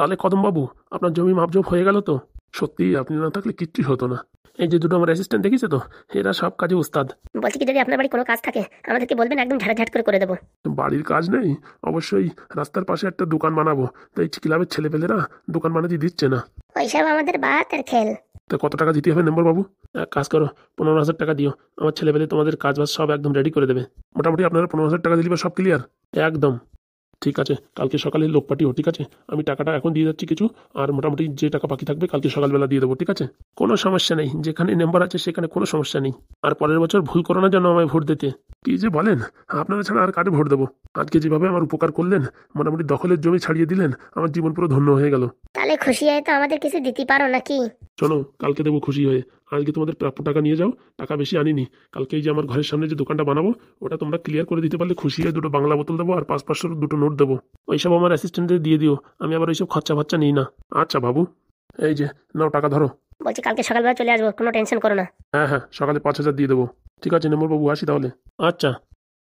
তাহলে কদমবাবু, আপনার জমি মাপজোপ হয়ে গেল তো? সত্যি আপনি না থাকলে কিচ্ছুই হতো না। এই যে দুটো আমার অ্যাসিস্ট্যান্ট দেখেছে তো, এরা সব কাজে উস্তাদ। বলছি কি, যদি আপনার বাড়ি কোনো কাজ থাকে আমাদেরকে বলবেন, একদম ঝাড় করে দেবো। বাড়ির কাজ নেই, অবশ্যই রাস্তার পাশে একটা দোকান বানাবো। তো এই ক্লাবের ছেলেপেলেরা দোকান বানাতে দিচ্ছে না। ওইসব আমাদের বাতের খেল। তো কত টাকা দিতে হবে মেম্বার বাবু? এক কাজ করো, 15,000 টাকা দিও। আমার ছেলেপেলে তোমাদের কাজ বাজ সব একদম রেডি করে দেবে। মোটামুটি আপনারা 15,000 টাকা দিলে সব ক্লিয়ার? একদম ঠিক আছে, কালকে সকালে লোক পাঠিও। ঠিক আছে, আমি টাকাটা এখন দিয়ে যাচ্ছি কিছু, আর মোটামুটি যে টাকা বাকি থাকবে কালকে সকালবেলা দিয়ে দেবো। ঠিক আছে, কোনো সমস্যা নেই, যেখানে নাম্বার আছে সেখানে কোনো সমস্যা নেই। আর পরের বছর ভুল করো না যেন আমায় ভোট দিতে। কি যে বলেন, আপনারা ছাড়া আর কারে ভোট দেবো? আজকে যেভাবে আমার উপকার করলেন, মোটামুটি দখলের জমি ছাড়িয়ে দিলেন, আমার জীবন পুরো ধন্য হয়ে গেল। তাহলে খুশি হয়ে তো আমাদের কিছু দিতে পারো নাকি? চলো কালকে দেবো খুশি হয়ে। আজকে তোমাদের প্রাপ্য টাকা নিয়ে যাও, টাকা বেশি আনিনি। কালকে এই যে আমার ঘরের সামনে যে দোকানটা বানাবো, ওটা তোমরা ক্লিয়ার করে দিতে পারলে খুশি হয়ে দুটো বাংলা বোতল দেবো আর 500-500 দুটো নোট দেবো। ওইসব আমার অ্যাসিস্ট্যান্টদের দিয়ে দিও, আমি আবার ওইসব খরচা ফচ্চা নিই না। আচ্ছা বাবু, এই যে নাও টাকা ধরো। বলছি কালকে সকালবেলা চলে আসবো, কোনো টেনশন করো না। হ্যাঁ হ্যাঁ, সকালে 5,000 দিয়ে দেবো। ঠিক আছে নেমর বাবু, আসি তাহলে। আচ্ছা,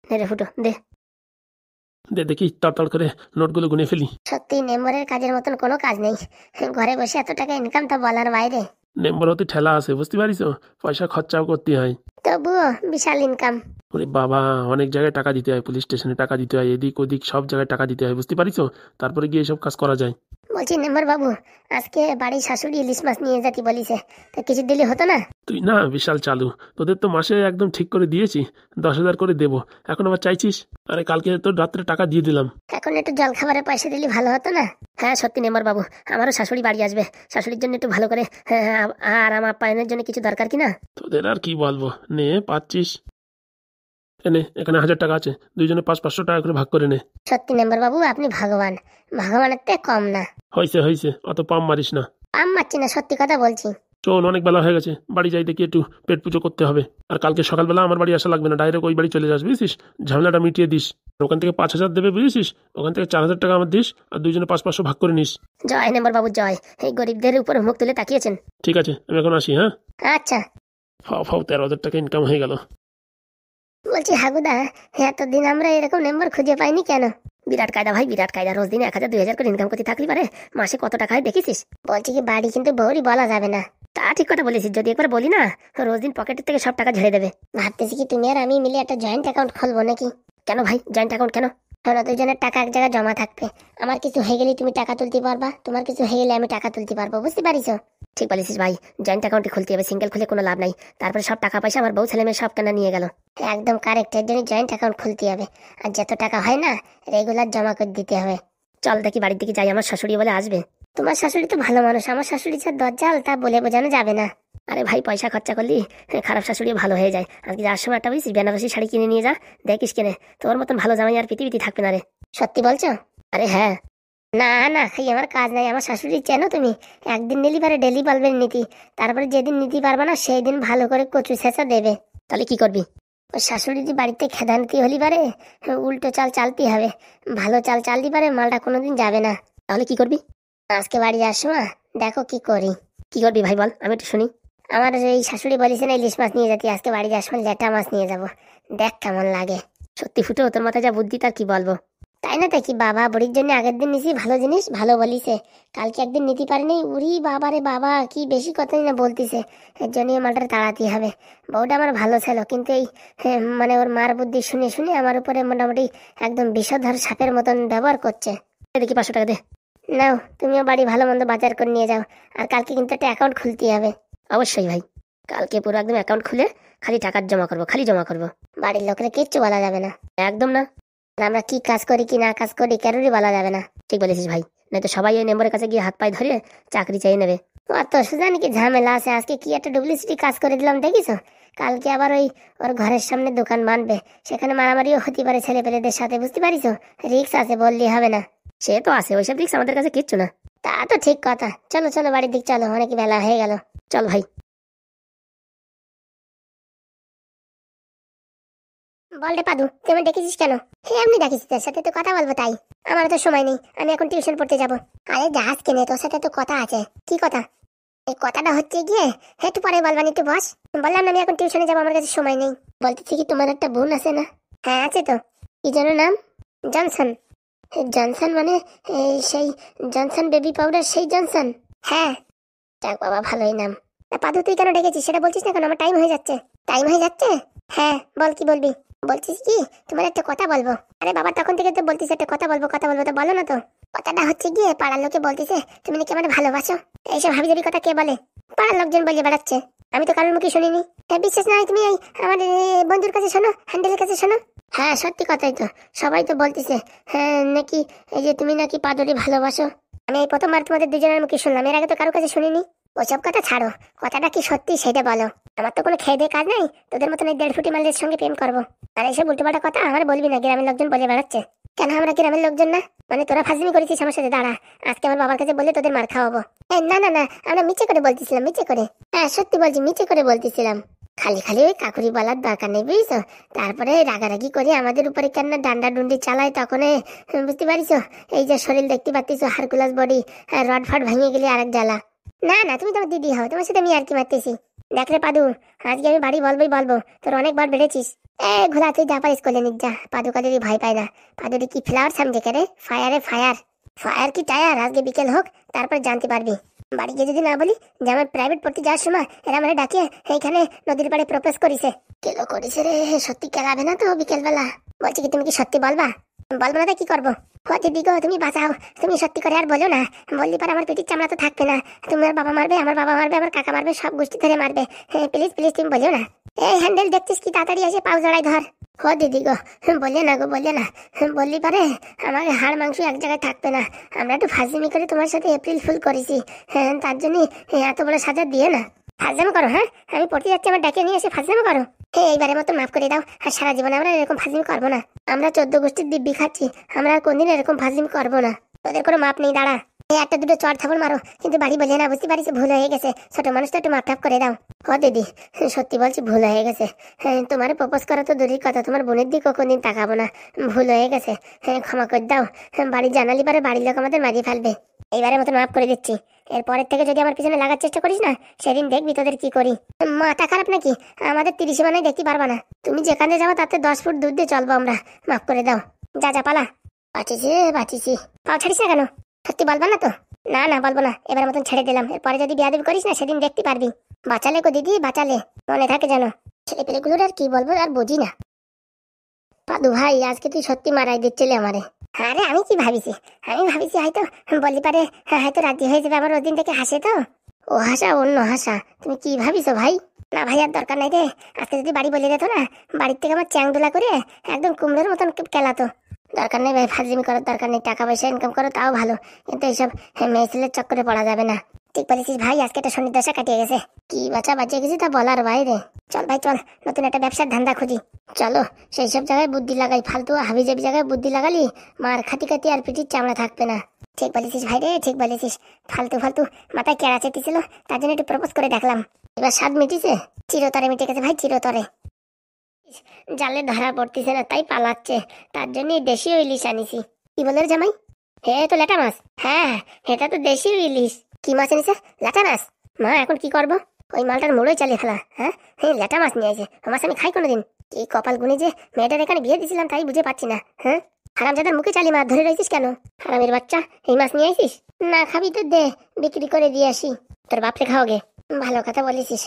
নে রে ফুটো, দে। দে দেখি তাড়াতাড়ি করে নোটগুলো গুনে ফেলি। সত্যি মেম্বারের কাজের মতন কোনো কাজ নেই, ঘরে বসে এত টাকা ইনকাম তো বলার বাইরে। নেম্বর হতে ঠেলা আছে, বুঝতে পারিস? পয়সা খরচাও করতে হয়। তবুও বিশাল ইনকাম। ওরে বাবা, অনেক জায়গায় টাকা দিতে হয়, পুলিশ স্টেশনে টাকা দিতে হয়, এদিক ওদিক সব জায়গায় টাকা দিতে হয়, বুঝতে পারিস? তারপরে গিয়ে এসব কাজ করা যায়। বলছি মেম্বার বাবু, আজকে বাড়ির শাশুড়ি ইলিশ মাছ নিয়ে যেতে বলিছে, তা কিছু দিলে হতো না? তুই না বিশাল চালু, তোদের তো মাসে একদম ঠিক করে দিয়েছি, 10,000 করে দেবো, এখন আবার চাইছিস? আরে কালকে তোর রাত্রে টাকা দিয়ে দিলাম। এখন একটু জল খাবারের পয়সা দিলে ভালো হতো না? হ্যাঁ সত্যি মেম্বার বাবু, আমারও শাশুড়ি বাড়ি আসবে, শাশুড়ির জন্য একটু ভালো করে, আর আমার আপ্যায়নের জন্য কিছু দরকার কিনা? তোদের আর কি বলবো, নে পাচ্ছিস, এনে এখানে 1,000 টাকা আছে, দুইজনে 500-500 টাকা করে ভাগ করে নে। সত্যি মেম্বার বাবু, আপনি ভগবান, ভগবানের থেকে কম না। হয়েছে হয়েছে, অত পাম মারিস না। আম মারছি না, সত্যি কথা বলছি। শোন, অনেক বেলা হয়ে গেছে, বাড়ি যাই দেখি একটু পেট পুজো করতে হবে। আর কালকে সকালবেলা আমার বাড়ি আসা লাগবে না, ডাইরেক্ট ওই বাড়ি চলে যাস, বুঝেছিস? ঝামেলাটা মিটিয়ে দিস। আর ওখান থেকে 5,000 দেবে, বুঝেছিস? ওখান থেকে 4,000 টাকা আমার দিস, আর দুইজনে 500-500 ভাগ করে নিস। জয় মেম্বার বাবু জয়, এই গরিবদের উপর মুখ তুলে তাকিয়েছেন। ঠিক আছে, আমি এখন আসি। হ্যাঁ, আচ্ছা। ফাও ফাও 13,000 টাকা ইনকাম হয়ে গেল। বলছি হাগুদা, এতদিন আমরা এরকম মেম্বার খুঁজে পাইনি কেন? বিরাট কায়দা ভাই, বিরাট কায়দা, রোজ দিনে 1,000-2,000 করে ইনকাম করতে থাকলি পারে, মাসে কত টাকা হয় দেখেছিস? বলছি কি, বাড়ি কিন্তু বউরি বলা যাবে না। তা ঠিক কথা বলেছিস, যদি একবার বলি না, রোজ দিন পকেটের থেকে সব টাকা ঝেড়ে দেবে। ভাবতেছি কি তুমি আর আমি মিলে একটা জয়েন্ট অ্যাকাউন্ট খুলবো নাকি? কেন ভাই জয়েন্ট অ্যাকাউন্ট কেন? কারণ দুজনের টাকা এক জায়গায় জমা থাকবে, আমার কিছু হয়ে গেলে তুমি টাকা তুলতে পারবা, তোমার কিছু হয়ে গেলে আমি টাকা তুলতে পারবো, বুঝতে পারিস? ঠিক বলেছিস ভাই, জয়েন্ট অ্যাকাউন্টে খুলতে হবে, সিঙ্গেল খুলে কোনো লাভ নাই। তারপরে সব টাকা পয়সা আমার বউ ছেলে মেয়ে সব কেনা নিয়ে গেল। একদম কারেক্ট, এর জন্য জয়েন্ট অ্যাকাউন্ট খুলতে হবে। আর যত টাকা হয় না, রেগুলার জমা করে দিতে হবে। চল দেখি বাড়ির দিকে যাই, আমার শাশুড়ি বলে আসবে। তোমার শাশুড়ি তো ভালো মানুষ, আমার শাশুড়ি যা দজ্জাল তা বলে বোঝানো যাবে না। আরে ভাই, পয়সা খরচা করলি খারাপ শাশুড়ি ভালো হয়ে যায়। আজকে যাওয়ার সময় একটা বুঝিস বেনারসি শাড়ি কিনে নিয়ে যা, দেখিস কেনে তোর মতন ভালো জামাই আর পৃথিবীতে থাকবে না রে। সত্যি বলছো? আরে হ্যাঁ। না না, খাই আমার কাজ নাই, আমার শাশুড়ি চেনো তুমি? একদিন নিলি পারে ডেলি বলবেন নীতি, তারপরে যেদিন নিতে পারবে না সেই দিন ভালো করে কচু ছেঁচা দেবে। তাহলে কি করবি? ওই শাশুড়ি যদি বাড়িতে খেদানতি হলি পারে, উল্টো চাল চালতে হবে, ভালো চাল চালতে পারে মালটা কোনোদিন যাবে না। তাহলে কি করবি? আজকে বাড়ি যাওয়ার সময় দেখো কি করি। কি করবি ভাই বল, আমি একটু শুনি। আমার এই শাশুড়ি বলেছে না ইলিশ মাছ নিয়ে যাতি, আজকে বাড়ি যাওয়ার সময় ল্যাটা মাছ নিয়ে যাবো, দেখ কেমন লাগে। সত্যি ফুটো, তোর মাথায় যা বুদ্ধি তার কি বলবো। তাই না, তাই কি বাবা, বুড়ির জন্য আগের দিন নিছি ভালো জিনিস, ভালো বলিছে, কালকে একদিন নিতে পারিনি, উড়ি বাবা রে বাবা, কি বেশি কথাই না বলতিছে। এর জন্য মালটা তাড়াতে হবে। বউটা আমার ভালো ছিল, কিন্তু এই মানে ওর মার বুদ্ধি শুনে শুনে আমার উপরে মোটামুটি একদম বিষধর সাপের মতন ব্যবহার করছে। দেখি 500 টাকা দে। নাও, তুমিও বাড়ি ভালো মন্দ বাজার করে নিয়ে যাও, আর কালকে কিন্তু একটা অ্যাকাউন্ট খুলতে হবে। অবশ্যই ভাই, কালকে পুরো একদম অ্যাকাউন্ট খুলে খালি টাকা জমা করবো, খালি জমা করবো। বাড়ির লোকেরা কিচ্ছু বলা যাবে না, একদম না। আমরা কি কাজ করি কি না কাজ করি কারোরই বলা যাবে না। ঠিক বলেছিস ভাই, নয়তো সবাই ওই মেম্বারের কাছে গিয়ে হাত পায়ে ধরে চাকরি চেয়ে নেবে। অত সোজা নাকি ঝামেলা আছে? আজকে কি একটা ডুপ্লিসিটি কাজ করে দিলাম দেখিস, কালকে আবার ওই ওর ঘরের সামনে দোকান বানবে, সেখানে মারামারিও হতে পারে ছেলে পেলেদের সাথে, বুঝতে পারিস? রিক্স আছে, বললি হবে না। সে তো আছে, ওইসব রিক্স আমাদের কাছে কিচ্ছু না। তা তো ঠিক কথা, চলো চলো বাড়ির দিক চলো, অনেক বেলা হয়ে গেল। চল ভাই। বল রে পাদু, তুই আমার ডেকেছিস কেন? হ্যাঁ এমনি ডাকিস, তোর সাথে তো কথা বলবো তাই। আমার তো সময় নেই, আমি এখন টিউশন পড়তে যাব। আরে যাস কেনে, তোর সাথে তো কথা আছে। কি কথা? এই কথাটা হচ্ছে গিয়ে, হ্যাঁ একটু পরে বলবানি, একটু বস। বললাম না আমি এখন টিউশনে যাবো, আমার কাছে সময় নেই। বলতেছি কি, তোমার একটা বোন আছে না? হ্যাঁ আছে তো। কি যেন নাম? জনসন। জনসন মানে সেই জনসন বেবি পাউডার, সেই জনসন? হ্যাঁ। যাক বাবা, ভালোই নাম। পাদু তুই কেন ডেকেছিস সেটা বলছিস না কেন? আমার টাইম হয়ে যাচ্ছে। টাইম হয়ে যাচ্ছে? হ্যাঁ বল, কি বলবি? বলছিস কি তোমার একটা কথা বলবো? আরে বাবা, তখন থেকে তো বলতিস একটা কথা বলবো কথা বলবো, তো বলো না তো। কথাটা হচ্ছে গিয়ে পাড়ার লোকে বলতিছে তুমি নাকি আমার ভালোবাসো। এইসব হাবিজাবি কথা কে বলে? পাড়ার লোকজন বলে বেড়াচ্ছে, আমি তো কারোর মুখে শুনিনি। বিশ্বাস নাই তুমি এই আমার বন্ধুর কাছে শোনো, হ্যান্ডেলের কাছে শোনো। হ্যাঁ সত্যি কথাই তো, সবাই তো বলতিছে হ্যাঁ নাকি এই যে তুমি নাকি পাদুরি ভালোবাসো। আমি এই প্রথমবার তোমাদের দুজনের মুখে শুনলাম, এর আগে তো কারোর কাছে শুনিনি। ওসব কথা ছাড়ো, কথাটা কি সত্যি সেটা বলো। আমার তো কোনো খেয়ে দিয়ে কাজ নাই, তোদের মতন এই 1.5 ফুটি মালের সঙ্গে প্রেম করবো। আর এইসব উল্টোপাল্টা কথা আমার বলবি না, গ্রামের লোকজন বলে বেড়াচ্ছে। কেন আমরা গ্রামের লোকজন না? মানে তোরা ফাজলিমি করেছিস আমার সাথে? দাঁড়া, আজকে আমার বাবার কাছে বললে তোদের মার খাওয়াবো। না না না, আমরা মিছে করে বলতেছিলাম, মিছে করে। হ্যাঁ সত্যি বলছি, মিছে করে বলতেছিলাম। খালি খালি ওই কাকুরি বলার দরকার নেই, বুঝছো? তারপরে রাগারাগি করে আমাদের উপরে কেন ডান্ডা ডুন্ডি চালায়, তখন বুঝতে পারিস এই যে শরীর দেখতে পাচ্ছিস, হারকুলাস বডি, রড ফড ভেঙে গেলে আরেক জ্বালা। না না, তুমি তোমার দিদি হও, তোমার সাথে আমি আর কি মারতেছি। দেখ রে পাদু, আজকে আমি বাড়ি বলবোই বলবো, তোর অনেকবার বেড়েছিস। ঘোলা তুই যা পারিস করলে নিক যা। পাদু কাদেরই ভয় পায় না। পাদুরি কি ফ্লাওয়ার সামনে রে? ফায়ারে ফায়ার, ফায়ার কি টায়ার? আজকে বিকেল হোক, তারপর জানতে পারবি। বাড়ি গিয়ে যদি না বলি যে আমার প্রাইভেট পড়তে যাওয়ার সময় এরা মানে ডাকিয়ে এইখানে নদীর পাড়ে প্রপোজ করিছে। কেলো করিছে রে? সত্যি কেলাবে না তো বিকেল বেলা? বলছি কি তুমি কি সত্যি বলবা? বলবো না তো কি করবো? দিদি গো তুমি বাঁচাও, তুমি সত্যি করে আর বলো না। বললি পারে আমার পেটির চামড়া তো থাকবে না। তোমার বাবা মারবে, আমার বাবা মারবে, আমার কাকা মারবে, সব গোষ্ঠী ধরে মারবে। প্লিজ প্লিজ তুমি বলো না। এই হ্যান্ডেল দেখছিস কি তাড়াতাড়ি এসে পাও জড়াই ধর। দিদি গো বললে না গো, বললে না। বললি পারে আমার হাড় মাংস এক জায়গায় থাকবে না। আমরা একটু ফাজলামি করে তোমার সাথে এপ্রিল ফুল করেছি, হ্যাঁ তার জন্যই এত বড় সাজা দিয়ে না। ফাজলামি করো? হ্যাঁ আমি পড়তে যাচ্ছি, আমার ডেকে নিয়ে এসে ফাজলামি করো? এইবারের মতো মাফ করে দাও, আর সারা জীবন আমরা এরকম ফাজলামি করবো না। আমরা 14 গোষ্ঠীর দিব্যি খাচ্ছি, আমরা আর কোনদিন এরকম ফাজলামি করবো না। তোদের কোনো মাপ নেই, দাঁড়া। একটা দুটো চড় থাপড় মারো, কিন্তু বাড়ি বলে না, বুঝতে পারিস ভুল হয়ে গেছে। ছোট মানুষ তো একটু মাপ টাপ করে দাও। দিদি সত্যি বলছি ভুল হয়ে গেছে। তোমার প্রপোজ করা তো দূরের কথা, তোমার বোনের দিকেও কোনদিন তাকাবো না। ভুল হয়ে গেছে, ক্ষমা করে দাও। বাড়ি জানালি পারে বাড়ির লোক আমাদের মারিয়ে ফেলবে। এইবারের মতো মাফ করে দিচ্ছি। এরপরের থেকে যদি আমার পিছনে লাগার চেষ্টা করিস না, সেদিন দেখবি তোদের কি করি। মাথা খারাপ নাকি? আমাদের 30 বানাই দেখতে পারবা না। তুমি যেখানে যাবো তাতে 10 ফুট দূর দিয়ে চলবো আমরা। মাফ করে দাও, যা যা পালা। বাঁচিছি বাঁচিছি। পাও ছাড়িস না কেন? সত্যি বলবা না তো? না না বলবো না, এবার মতন ছেড়ে দিলাম। এরপরে যদি বিয়াদবি করিস না, সেদিন দেখতে পারবি। বাঁচালে গো দিদি, বাঁচালে। মনে থাকে জানো। ছেলে পেলেগুলোর আর কি বলবো, আর বুঝি না। পাদু ভাই আজকে তুই সত্যি মারাই দিচ্ছিলে আমারে। আরে আমি কি ভাবিছি, আমি ভাবিছি হয়তো বললি পারে হয়তো রাজি হয়ে যাবে, আমার ওই দিন থেকে হাসে তো। ও হাসা অন্য হাসা, তুমি কি ভাবিছো ভাই? না ভাই আর দরকার নাই রে। আজকে যদি বাড়ি বলে যেত না, বাড়ির থেকে আমার চ্যাংদোলা করে একদম কুমড়োর মতন কেলাতো। দরকার নেই ভাই, ফাজলিমি করার দরকার নেই। টাকা পয়সা ইনকাম করো তাও ভালো, কিন্তু এইসব মেয়ে ছেলের চক্করে পড়া যাবে না। ঠিক বলেছিস ভাই, আজকে একটা শনির দশা কাটিয়ে গেছে। কি বাচ্চা বাঁচিয়ে গেছি তা বলার বাইরে। চল ভাই চল, নতুন একটা ব্যবসার ধান্দা খুঁজি। চলো সেই সব জায়গায় বুদ্ধি লাগাই, ফালতু হাবিজাবি জায়গায় বুদ্ধি লাগালি মার খাতি খাতি আর পিঠির চামড়া থাকবে না। ঠিক বলেছিস ভাই রে, ঠিক বলেছিস। ফালতু ফালতু মাথায় কেড়া চেতেছিল, তার জন্য একটু প্রপোজ করে দেখলাম। এবার স্বাদ মিটিছে, চিরতরে মিটে গেছে ভাই, চিরতরে। জালে ধরা পড়তেছে না তাই পালাচ্ছে, তার জন্য দেশীয় ইলিশ আনিছি। কি বলে রে জামাই? হে তো ল্যাটা মাছ। হ্যাঁ এটা তো দেশীয় ইলিশ। কি মাছ এনেছে? ল্যাটা মাছ। মা এখন কি করবো? ওই মালটার মোড়ই চালিয়ে ফেলা। হ্যাঁ ল্যাটা মাছ নিয়ে আসে, মাছ আমি খাই কোনোদিন? কি কপাল গুনি যে মেয়েটার এখানে বিয়ে দিয়েছিলাম, তাই বুঝে পাচ্ছি না। হ্যাঁ হারামজাদার মুখে চালি মাছ ধরে রয়েছিস কেন? হারামের বাচ্চা, এই মাছ নিয়ে আসিস? না খাবি তো দে, বিক্রি করে দিয়ে আসি। তোর বাপরে খাওয়াগে। ভালো কথা বলেছিস,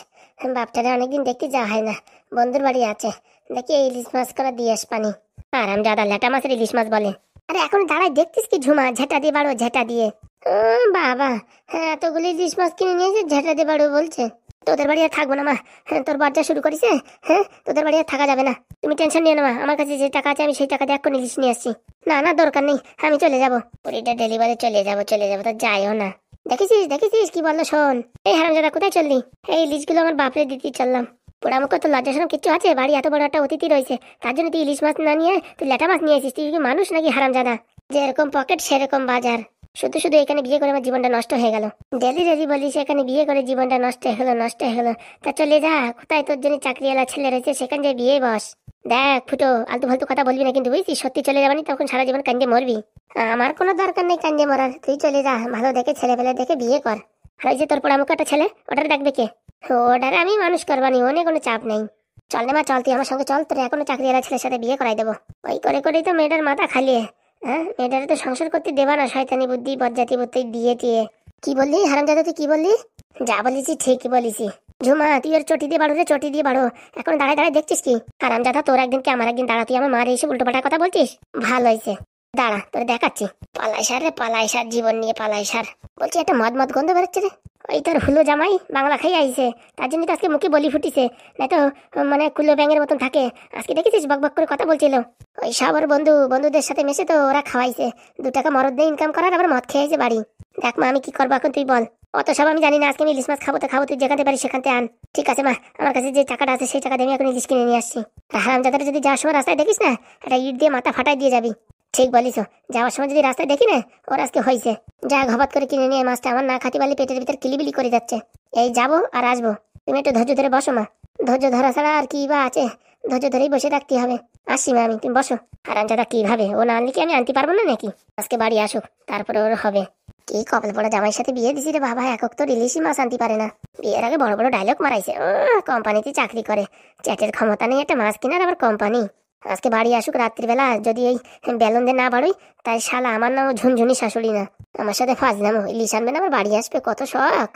বাপটারে অনেকদিন দেখতে যাওয়া হয় না, বন্ধুর বাড়ি আছে, দেখি এই ইলিশ মাছ করা দিয়ে আস পানি। হারামজাদা ল্যাটা মাছের ইলিশ মাছ বলে? আরে এখন দাঁড়ায় দেখতিস কি ঝুমা, ঝেঁটা দিয়ে বাড়ো, ঝেঁটা দিয়ে। বাবা হ্যাঁ এতগুলি ইলিশ মাছ কিনে নিয়েছে, ঝেঁটা দিয়ে বাড়ো বলছে। তোদের বাড়ি আর থাকবো না মা, তোর বাচ্চা শুরু করিস। হ্যাঁ তোদের বাড়ি আর থাকা যাবে না। তুমি টেনশন নিও না মা, আমার কাছে যে টাকা আছে আমি সেই টাকা দিয়ে এখন ইলিশ নিয়ে আসছি। না না দরকার নেই, আমি চলে যাবো, পুরীটা ডেলিভারি চলে যাবো তো যাইও না। দেখেছিস দেখেছিস কি বললো শোন। এই হারামজাদা কোথায় চললি? এই ইলিশগুলো আমার বাপরে দিতে চললাম। পোড়া মুখ তো লজ্জা শরম কিচ্ছু আছে? বাড়ি এত বড় একটা অতিথি রয়েছে, তার জন্য তুই ইলিশ মাছ না নিয়ে তুই ল্যাটা মাছ নিয়ে আসিস? তুই কি মানুষ নাকি হারামজাদা? যেরকম পকেট সেরকম বাজার। শুধু শুধু এখানে বিয়ে করে আমার জীবনটা নষ্ট হয়ে গেল। ডেলি ডেলি বলিস এখানে বিয়ে করে জীবনটা নষ্ট হলো নষ্ট হলো। তা চলে যা, কোথায় তোর জন্য চাকরিওয়ালা ছেলে রয়েছে, সেখানে যে বিয়ে বস। দেখ ফুটো, আলতু ফালতু কথা বলবি না কিন্তু, বুঝছিস? সত্যি চলে যাবানি তখন সারা জীবন কান্দে মরবি। আমার কোনো দরকার নেই কান্দে মরার, তুই চলে যা, ভালো দেখে ছেলে পেলে দেখে বিয়ে কর। আর ওই যে তোর পোড়ামুখ একটা ছেলে, ওটারে ডাকবে কে? ওটারে আমি মানুষ করবানি, অনেক কোনো চাপ নেই। চল রে মা চল, তুই আমার সঙ্গে চল, তোর এখনো চাকরিওয়ালা ছেলের সাথে বিয়ে করাই দেবো। ওই করে করেই তো মেয়েটার মাথা খালিয়ে, হ্যাঁ, মেয়েটারে তো সংসার করতে দেবা না, শয়তানি বুদ্ধি বজ্জাতি বুদ্ধি দিয়ে টিয়ে। কি বললি হারামজাদা, তুই কি বললি? যা বলেছি ঠিকই বলেছি। ঝুমা, তুই ওর চটি দিয়ে বাড়ো রে, চটি দিয়ে বাড়ো। এখন দাঁড়ায় দাঁড়ায় দেখছিস কি? হারামজাদা, তোর একদিন কি আমার একদিন দাঁড়া, তুই আমার মারে এসে উল্টো পাল্টা কথা বলছিস? ভালো হয়েছে, দাঁড়া তোর দেখাচ্ছি। পালাই সার রে, পালাই সার, জীবন নিয়ে পালাই সার। বলছি একটা মদ মদ গন্ধ বেরোচ্ছে রে। ওই তোর হুলো জামাই বাংলা খাই আইছে, তার জন্য তো আজকে মুখে বলি ফুটিছে, নাই তো মানে কুলো ব্যাঙের মতন থাকে। আজকে দেখেছিস বক বক করে কথা বলছিল। ওই সব ওর বন্ধুদের সাথে মেশে তো ওরা খাওয়াইছে, 2 টাকা মরদ দিয়ে ইনকাম করার, আবার মদ খেয়েছে বাড়ি। দেখ মা, আমি কি করবো এখন তুই বল। অত সব আমি জানি না, আজকে আমি ইলিশ মাছ খাবো তো খাবো, তুই যেখানে পারিস সেখান থেকে আন। ঠিক আছে মা, আমার কাছে যে টাকাটা আছে সেই টাকা দিয়ে আমি এখন ইলিশ কিনে নিয়ে আসছি। হারামজাদাটা যদি যাওয়ার সময় রাস্তায় দেখিস না, একটা ইট দিয়ে মাথা ফাটাই দিয়ে যাবি। ঠিক বলিস, যাওয়ার সময় যদি রাস্তায় দেখি না, ওর আজকে হয়েছে। যা ঘবাত করে কিনে নিয়ে মাছটা, আমার না খাতি বালি পেটের ভিতর কিলিবিলি করে যাচ্ছে। এই যাবো আর আসবো, তুমি একটু ধৈর্য ধরে বসো মা। ধৈর্য ধরা ছাড়া আর কি বা আছে, ধৈর্য ধরেই বসে থাকতে হবে। আসছি মা আমি, তুমি বসো। হারামজাদা কিভাবে, ও না আনলে কি আমি আনতে পারবো না নাকি? আজকে বাড়ি আসুক, তারপরে ওর হবে। কি কপাল পড়া জামাইয়ের সাথে বিয়ে দিছি রে বাবা, একক তো ইলিশই মাছ আনতে পারে না। বিয়ের আগে বড় বড় ডায়লগ মারাইছে, কোম্পানিতে চাকরি করে, চ্যাটের ক্ষমতা নেই একটা মাছ কেনার, আবার কোম্পানি। আজকে বাড়ি আসুক রাত্রিবেলা, যদি ওই বেলুন দিয়ে না বাড়োই, তাই শালা আমার নাম ঝুনঝুনি শাশুড়ি না। আমার সাথে ফাজলামো, ইলিশ আনবে না, আবার বাড়ি আসবে, কত শখ।